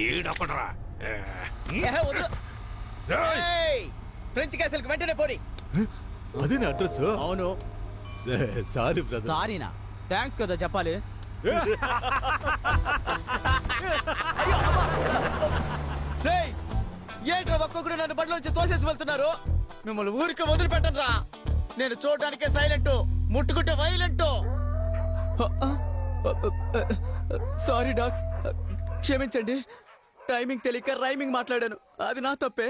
ఈడొకడరా French క్యాసిల్కి వెంటనే పోనీ. అదే నా అడ్రస్. అవును. Sorry brother. సారీనా? థ్యాంక్స్ కదా చెప్పాలి. ఏంట్రా ఒక్కొక్కడు నన్ను బండ్లో వచ్చి తోసేసి వెళ్తున్నారు? మిమ్మల్ని ఊరికి వదిలిపెట్టరా. నేను చూడడానికే సైలెంట్, ముట్టుకుంటే వైలెంట్. సారీ డాగ్స్, క్షమించండి. టైమింగ్ తెలియక రైమింగ్ మాట్లాడాను, అది నా తప్పే.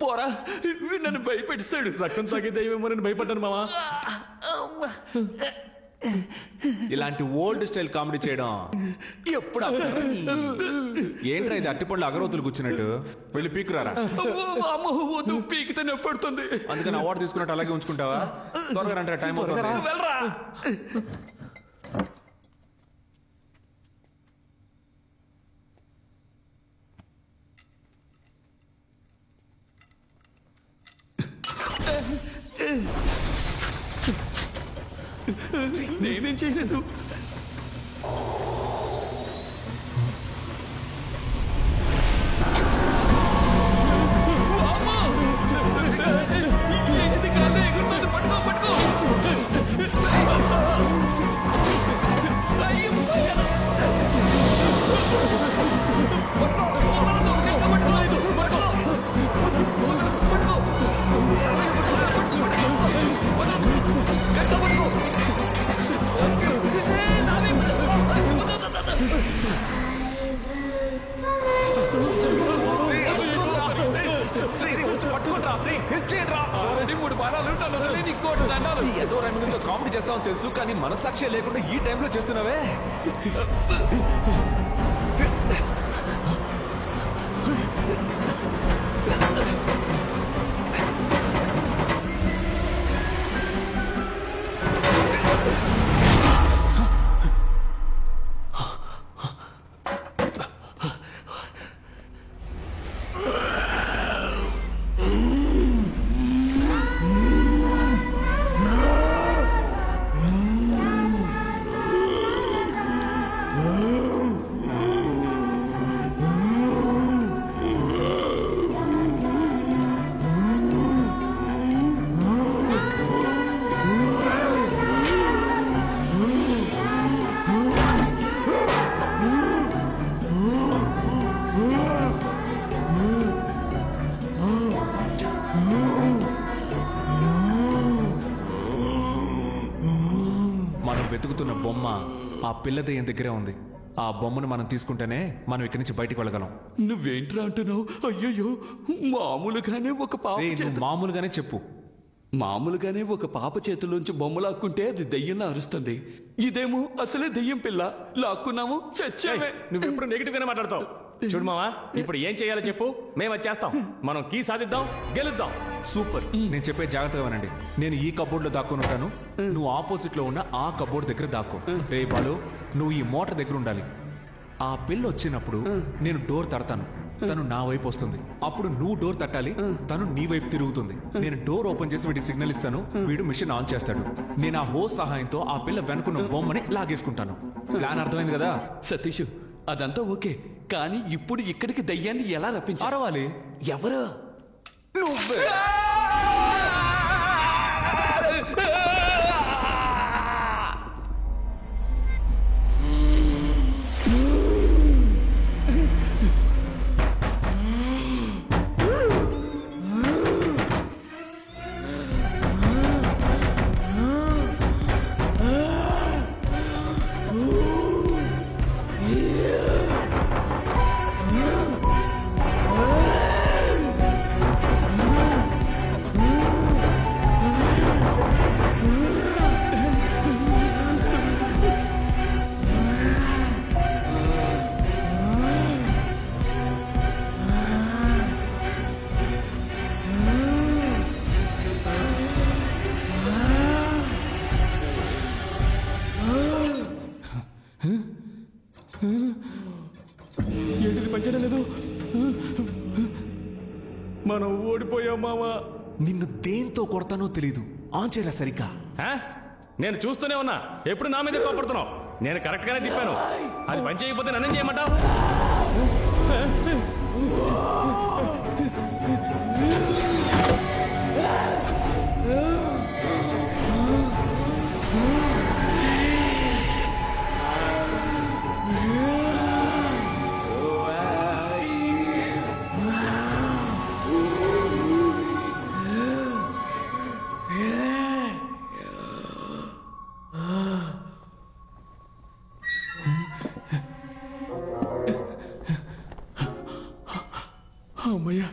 పోరా, నన్ను భయపెట్టాడు. రక్తం తాగే దయ్యమేమో నన్ను భయపడ్డాను మావా. ఇలాంటి ఓల్డ్ స్టైల్ కామెడీ చేయడం ఎప్పుడు ఏంట్రా ఇది? అట్టిపళ్ళు అగరవతులు కూర్చున్నట్టు. వెళ్ళి పీకురారా. పీకితే నొప్పడుతుంది. అందుకని అవార్డు తీసుకున్నట్టు అలాగే ఉంచుకుంటావా? త్వరగా రండి, టైం అవుతుంది. నేనేం చేయలేదు. కామెడీ చేస్తామని తెలుసు, కానీ మనస్సాక్షి లేకుండా ఈ టైంలో చేస్తున్నావే. వెతుకుతున్న బొమ్మ ఆ పిల్ల దెయ్యం దగ్గరే ఉంది. ఆ బొమ్మను మనం తీసుకుంటేనే మనం ఇక్కడి నుంచి బయటికి వెళ్ళగలం. నువ్వేంట్రా అంటున్నావు? అయ్యయ్యో, మామూలుగానే ఒక పాప. మామూలుగానే చెప్పు. మామూలుగానే ఒక పాప చేతుల్లోంచి బొమ్మ లాక్కుంటే అది దెయ్యంలా అరుస్తుంది. ఇదేమో అసలే దెయ్యం పిల్ల, లాక్కున్నాము చచ్చామే. నువ్వెప్పుడు నెగిటివ్ గానే మాట్లాడతావు. చూడు మావా, ఇప్పుడు ఏం చేయాలో చెప్పు, మేము అది చేస్తాం. మనం కీ సాధిద్దాం, గెలుద్దాం. సూపర్. నేను చెప్పే జాగ్రత్తగా వినండి. నేను ఈ కబోర్డ్ లో దాక్కుని ఉంటాను, నువ్వు ఆపోజిట్ లో ఉన్న ఆ కబోర్డ్ దగ్గర దాక్కో. రే బాలు, నువ్వు ఈ మోటార్ దగ్గర ఉండాలి. ఆ పిల్ల వచ్చినప్పుడు నేను డోర్ తడతాను, తను నా వైపు వస్తుంది. అప్పుడు నువ్వు డోర్ తట్టాలి, తను నీ వైపు తిరుగుతుంది. నేను డోర్ ఓపెన్ చేసి వీడికి సిగ్నల్ ఇస్తాను, వీడు మిషన్ ఆన్ చేస్తాడు. నేను ఆ హోస్ సహాయంతో ఆ పిల్ల వెనుకున్న బొమ్మని లాగేసుకుంటాను. ప్లాన్ అర్థమైంది కదా సతీష్? అదంతా ఓకే, కానీ ఇప్పుడు ఇక్కడికి దయ్యాన్ని ఎలా రప్పించాలి? ఎవరు? నువ్వే. నిన్ను దేంతో కొడతానో తెలీదు. ఆన్ చేయరా సరిగ్గా. ఆ? నేను చూస్తూనే ఉన్నా, ఎప్పుడు నా మీదే కోపడుతున్నావు. నేను కరెక్ట్ గానే తిప్పాను, అది పని చేయకపోతే నన్నేం చేయమంటావు? అమ్మయ్యా.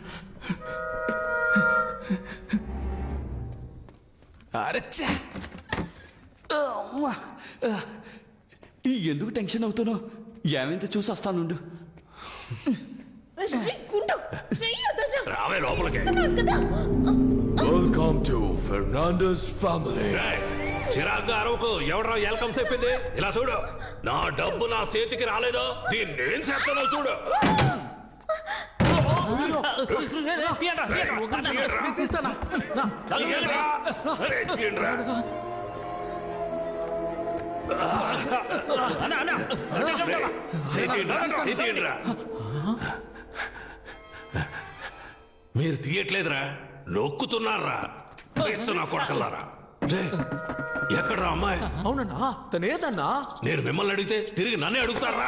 అరచ్చా. అమ్మా. ఎందుకు టెన్షన్ అవుతున్నావు? ఏమైందో చూసి వస్తానుండు. రావే లోపలికి. Welcome to Fernandes family. చిరాగ్గా అరవకు. ఎవడరా వెల్కమ్ చెప్పింది? ఇలా చూడు, నా డబ్బు నా చేతికి రాలేదో దీన్ని నేను చెప్తాను చూడు. మీరు తీయట్లేదురా, నొక్కుతున్నారా? నా కొడకల్లారా, ఎక్కడ్రా అమ్మాయి? అవునన్నా, తనేదన్నా? నేను మిమ్మల్ని అడిగితే తిరిగి నన్నే అడుగుతారా?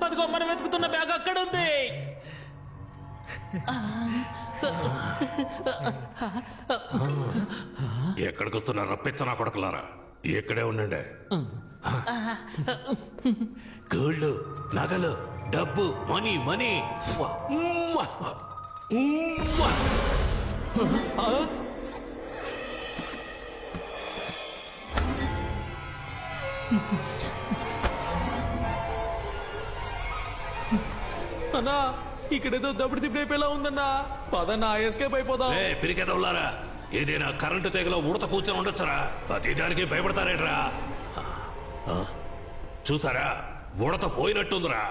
అదిగో మనం వెతుకుతున్న బ్యాగ్ అక్కడ ఉంది. ఎక్కడికి వస్తున్నారా పిచ్చనా కొడకలారా? ఇక్కడే ఉండండి. గోల్డ్, నగలు, డబ్బు, మనీ మనీ. అన్నా, ఇక్కడేదో దప్పుడు తిప్పేలా ఉందన్నా. పదన్నా, ఎస్కేప్ అయిపోదాం. పిరికెదవులారా, ఏదైనా కరెంటు తెగలో ఉడత కూర్చొని ఉండొచ్చురా. ప్రతి దానికి భయపడతారేట్రా? చూసారా, ఉడత పోయినట్టుందిరా.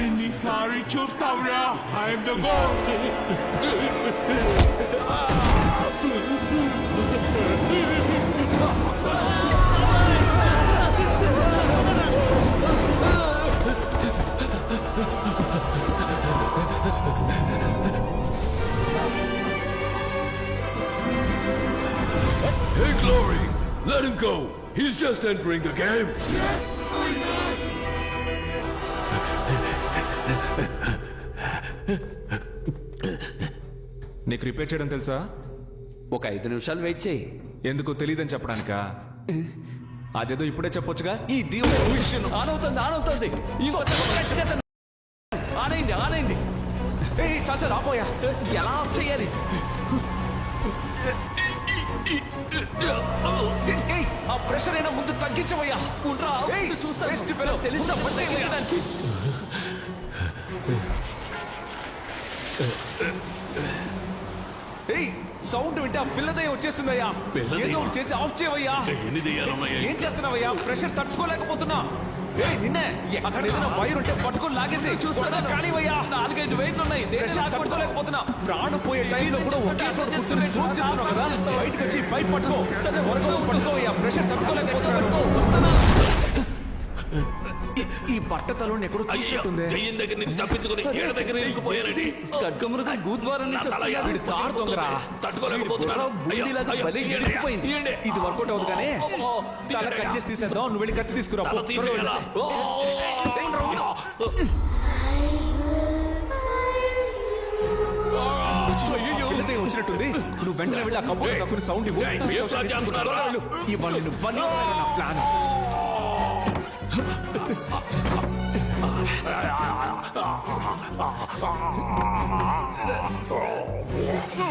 ఎన్నిసారి చూస్తావురా? I'm the ghost. Hey, Glory, let him go. He's just entering the game. Yes, I must. నీకు రిపేర్ చేయడం తెలుసా? ఒక 5 నిమిషాలు వెయిట్ చేయి. ఎందుకు తెలియదని చెప్పడానికా? అదేదో ఇప్పుడే చెప్పొచ్చుగా. ఈ దేవుడు ఆనవుతుంది. ఆనైంది. చాచా రాపోయా, ఎలా ఆఫ్ చేయాలి? ఆ ప్రెషర్ అయినా ముందు తగ్గించవయ్యా. చూస్తా తెలిసిన సౌండ్ వింటే ఆ పిల్లదయ్య వచ్చేస్తుందయ్యా. ఏదో చేసి ఆఫ్ చేయవయ్యా. ఏం చేస్తున్నావయ్యా? ప్రెషర్ తట్టుకోలేకపోతున్నా. నిన్నే అక్కడ ఏదైనా వైర్ ఉంటే పట్టుకొని లాగేసి చూస్తున్నా. కానివయ్యా, 4-5 వైర్లు ఉన్నాయి. ప్రెషర్ తట్టుకోలేకపోతున్నా. ప్రాణం పోయే టైంలో కూడా ఒకే చోట కూర్చొని చూస్తున్నావు కదా. బయటకు వచ్చి బయట పట్టుకో. పట్టుకోవయ్యా. ప్రెషర్ తట్టుకోలేకపోతున్నా. ఈ బట్ట తలని ఎక్కడో చూసినట్టుంది. దెయ్యం దగ్గర నుంచి తప్పించుకొని ఏడ దగ్గర ఇరుక్కుపోయానండి. ఖడ్గమృగం గూద్వారం నుంచి వీడి కారు దొంగరా. తట్టుకోలేకపోతున్నాను. ఇది వర్కౌట్ అవుతుంది కానీ తల కట్ చేసి తీసేద్దాం. నువ్వు వెళ్ళి కత్తి తీసుకురా. వచ్చినట్టుంది. నువ్వు వెంటనే వెళ్ళి ఆ కంప్యూటర్ సౌండ్ ఇవ్వు. ఇవాళ ప్లాన్.